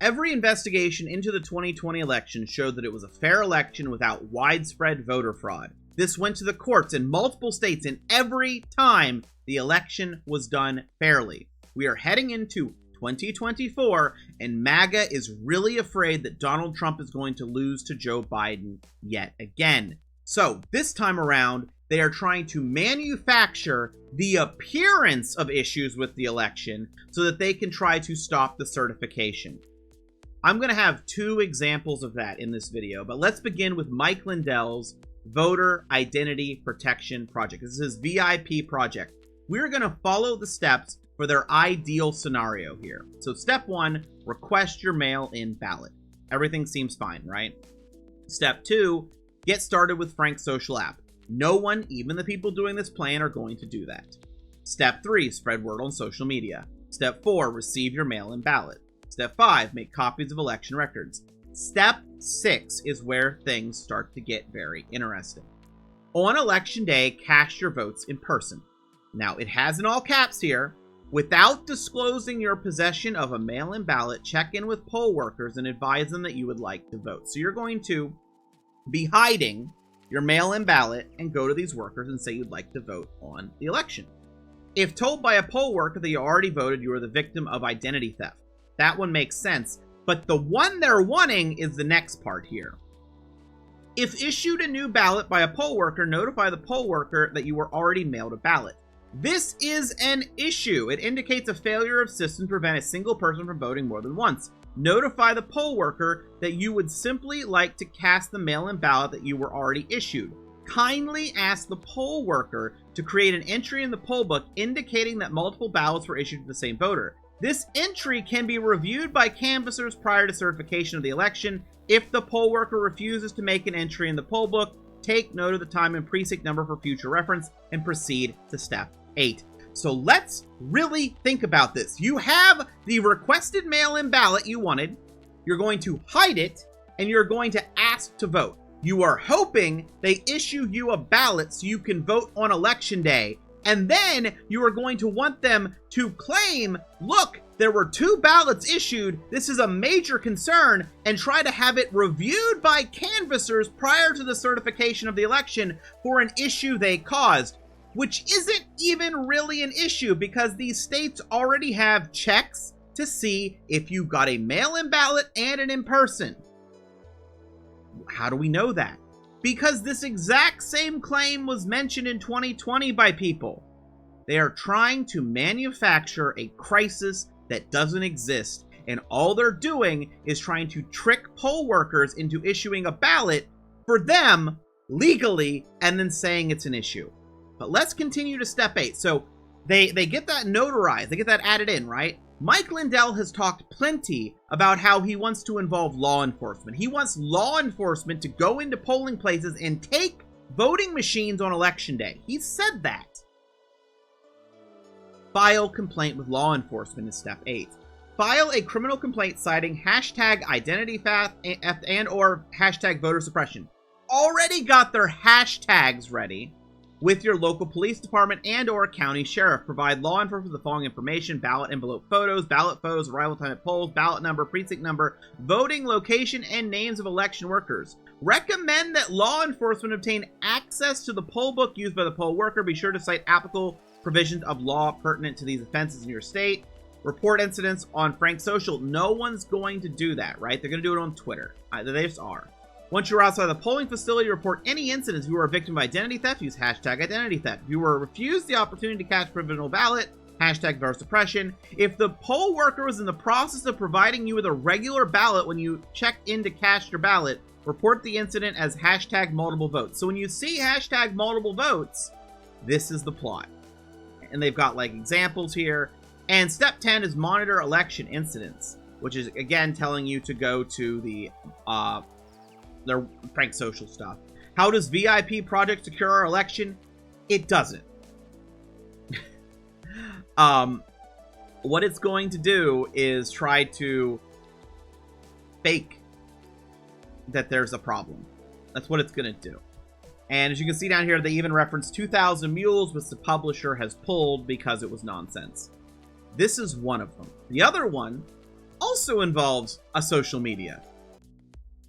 Every investigation into the 2020 election showed that it was a fair election without widespread voter fraud. This went to the courts in multiple states, and every time the election was done fairly. We are heading into 2024, and MAGA is really afraid that Donald Trump is going to lose to Joe Biden yet again. So this time around, they are trying to manufacture the appearance of issues with the election so that they can try to stop the certification. I'm going to have two examples of that in this video, but let's begin with Mike Lindell's Voter Identity Protection Project. This is his VIP project. We're going to follow the steps for their ideal scenario here. So step 1, request your mail-in ballot. Everything seems fine, right? Step 2, get started with Frank's social app. No one, even the people doing this plan, are going to do that. Step 3, spread word on social media. Step 4, receive your mail-in ballot. Step 5, make copies of election records. Step 6 is where things start to get very interesting. On election day, cast your votes in person. Now, it has in all caps here. Without disclosing your possession of a mail-in ballot, check in with poll workers and advise them that you would like to vote. So you're going to be hiding your mail-in ballot and go to these workers and say you'd like to vote on the election. If told by a poll worker that you already voted, you are the victim of identity theft. That one makes sense, but the one they're wanting is the next part here. If issued a new ballot by a poll worker, notify the poll worker that you were already mailed a ballot. This is an issue. It indicates a failure of system to prevent a single person from voting more than once. Notify the poll worker that you would simply like to cast the mail-in ballot that you were already issued. Kindly ask the poll worker to create an entry in the poll book indicating that multiple ballots were issued to the same voter. This entry can be reviewed by canvassers prior to certification of the election. If the poll worker refuses to make an entry in the poll book, take note of the time and precinct number for future reference and proceed to step 8. So let's really think about this. You have the requested mail-in ballot you wanted. You're going to hide it, and you're going to ask to vote. You are hoping they issue you a ballot so you can vote on election day. And then you are going to want them to claim, look, there were 2 ballots issued. This is a major concern, and try to have it reviewed by canvassers prior to the certification of the election for an issue they caused, which isn't even really an issue because these states already have checks to see if you got a mail-in ballot and an in-person. How do we know that? Because this exact same claim was mentioned in 2020 by people. They are trying to manufacture a crisis that doesn't exist, and all they're doing is trying to trick poll workers into issuing a ballot for them legally and then saying it's an issue. But let's continue to step 8. So they get that notarized, they get that added in, right? Mike Lindell has talked plenty about how he wants to involve law enforcement. He wants law enforcement to go into polling places and take voting machines on election day. He said that. File complaint with law enforcement is step 8. File a criminal complaint citing hashtag identity theft and or hashtag voter suppression. Already got their hashtags ready with your local police department and or county sheriff. Provide law enforcement with the following information: ballot envelope photos, ballot photos, arrival time at polls, ballot number, precinct number, voting location, and names of election workers. Recommend that law enforcement obtain access to the poll book used by the poll worker. Be sure to cite applicable provisions of law pertinent to these offenses in your state. Report incidents on Frank's social. No one's going to do that, right? They're going to do it on Twitter. They just are. Once you're outside the polling facility, report any incidents. If you are a victim of identity theft, use hashtag identity theft. If you were refused the opportunity to cast a provisional ballot, hashtag voter suppression. If the poll worker was in the process of providing you with a regular ballot when you checked in to cast your ballot, report the incident as hashtag multiple votes. So when you see hashtag multiple votes, this is the plot. And they've got like examples here. And step 10 is monitor election incidents, which is again telling you to go to the their prank social stuff. How does VIP project secure our election? It doesn't. What it's going to do is try to fake that there's a problem. That's what it's going to do. And as you can see down here, they even reference 2,000 mules, which the publisher has pulled because it was nonsense. This is one of them. The other one also involves a social media.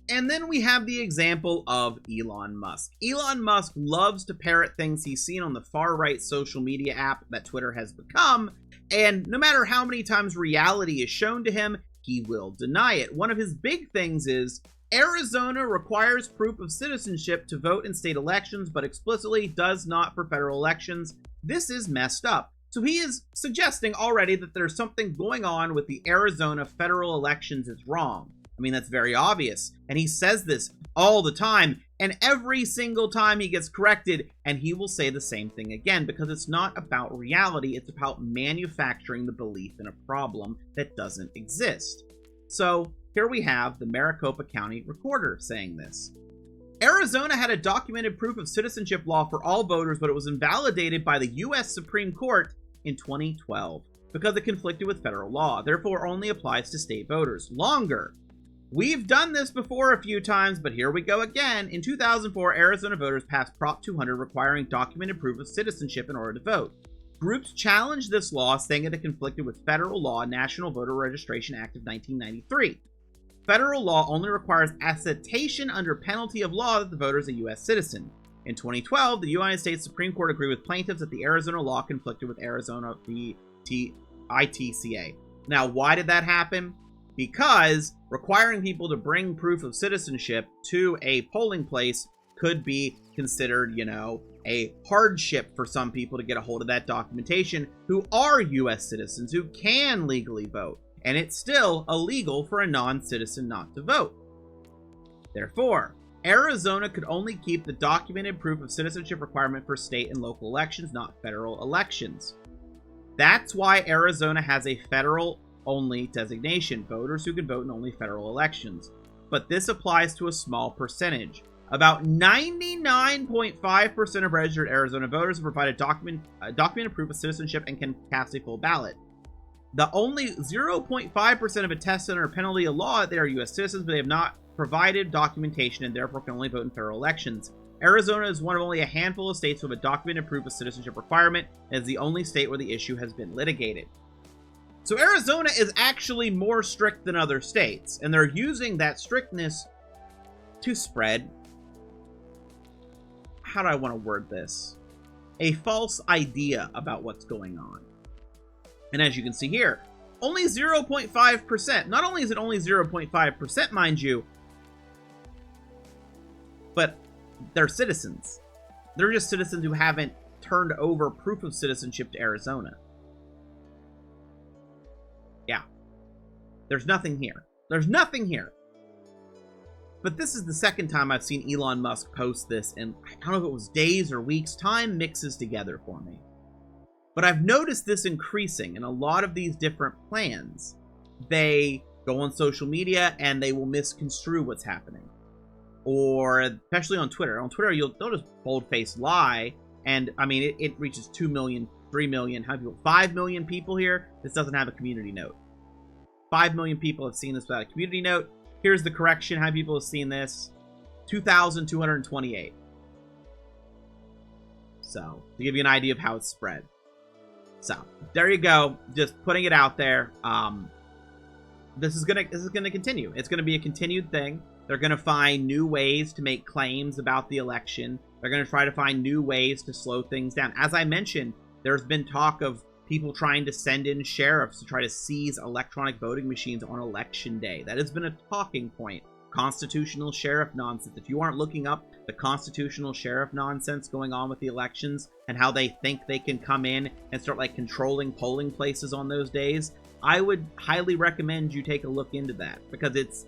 And then we have the example of Elon Musk. Elon Musk loves to parrot things he's seen on the far-right social media app that Twitter has become, and no matter how many times reality is shown to him, he will deny it. One of his big things is, Arizona requires proof of citizenship to vote in state elections, but explicitly does not for federal elections. This is messed up. So he is suggesting already that there's something going on with the Arizona federal elections is wrong. I mean, that's very obvious. And he says this all the time, and every single time he gets corrected, and he will say the same thing again, because it's not about reality, it's about manufacturing the belief in a problem that doesn't exist. So here we have the Maricopa County Recorder saying this. Arizona had a documented proof of citizenship law for all voters, but it was invalidated by the U.S. Supreme Court in 2012 because it conflicted with federal law, therefore only applies to state voters. Longer. We've done this before a few times, but here we go again. In 2004, Arizona voters passed Prop 200 requiring documented proof of citizenship in order to vote. Groups challenged this law, saying that it conflicted with federal law, National Voter Registration Act of 1993. Federal law only requires attestation under penalty of law that the voter is a U.S. citizen. In 2012, the United States Supreme Court agreed with plaintiffs that the Arizona law conflicted with Arizona ITCA. Now, why did that happen? Because requiring people to bring proof of citizenship to a polling place could be considered, a hardship for some people to get a hold of that documentation who are U.S. citizens, who can legally vote. And it's still illegal for a non-citizen not to vote. Therefore, Arizona could only keep the documented proof of citizenship requirement for state and local elections, not federal elections. That's why Arizona has a federal-only designation, voters who can vote in only federal elections. But this applies to a small percentage. About 99.5% of registered Arizona voters have provided documented proof of citizenship and can cast a full ballot. The only 0.5% of attested under penalty of law, they are U.S. citizens, but they have not provided documentation and therefore can only vote in federal elections. Arizona is one of only a handful of states with a documented proof of citizenship requirement, and is the only state where the issue has been litigated. So Arizona is actually more strict than other states, and they're using that strictness to spread, how do I want to word this? A false idea about what's going on. And as you can see here, only 0.5%. Not only is it only 0.5%, mind you, but they're citizens. They're just citizens who haven't turned over proof of citizenship to Arizona. Yeah. There's nothing here. There's nothing here. But this is the second time I've seen Elon Musk post this, and I don't know if it was days or weeks. Time mixes together for me. But I've noticed this increasing in a lot of these different plans. They go on social media and they will misconstrue what's happening. Or especially on Twitter. On Twitter, they'll just bold-faced lie. And, I mean, it reaches 2 million, 3 million, how many people? 5 million people here. This doesn't have a community note. 5 million people have seen this without a community note. Here's the correction. How many people have seen this? 2,228. So, to give you an idea of how it's spread. So, there you go. Just putting it out there. This is gonna continue. It's gonna be a continued thing. They're gonna find new ways to make claims about the election. They're gonna try to find new ways to slow things down. As I mentioned, there's been talk of people trying to send in sheriffs to try to seize electronic voting machines on election day. That has been a talking point. Constitutional sheriff nonsense. If you aren't looking up the constitutional sheriff nonsense going on with the elections and how they think they can come in and start controlling polling places on those days, I would highly recommend you take a look into that, because it's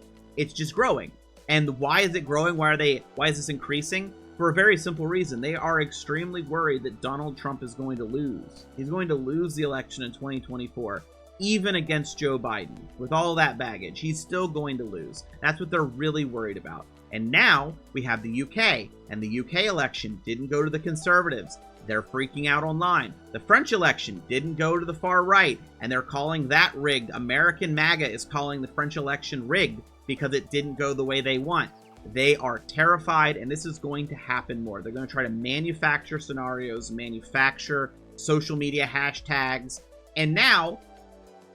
just growing. And why is it growing? Why is this increasing? For a very simple reason. They are extremely worried that Donald Trump is going to lose. He's going to lose the election in 2024. Even against Joe Biden. With all that baggage, he's still going to lose. That's what they're really worried about. And now we have the UK, and the UK election didn't go to the Conservatives. They're freaking out online. The French election didn't go to the far right, and they're calling that rigged. American MAGA is calling the French election rigged because it didn't go the way they want. They are terrified, and this is going to happen more. They're going to try to manufacture scenarios, manufacture social media hashtags, and now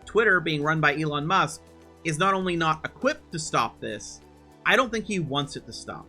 Twitter, being run by Elon Musk, is not only not equipped to stop this, I don't think he wants it to stop.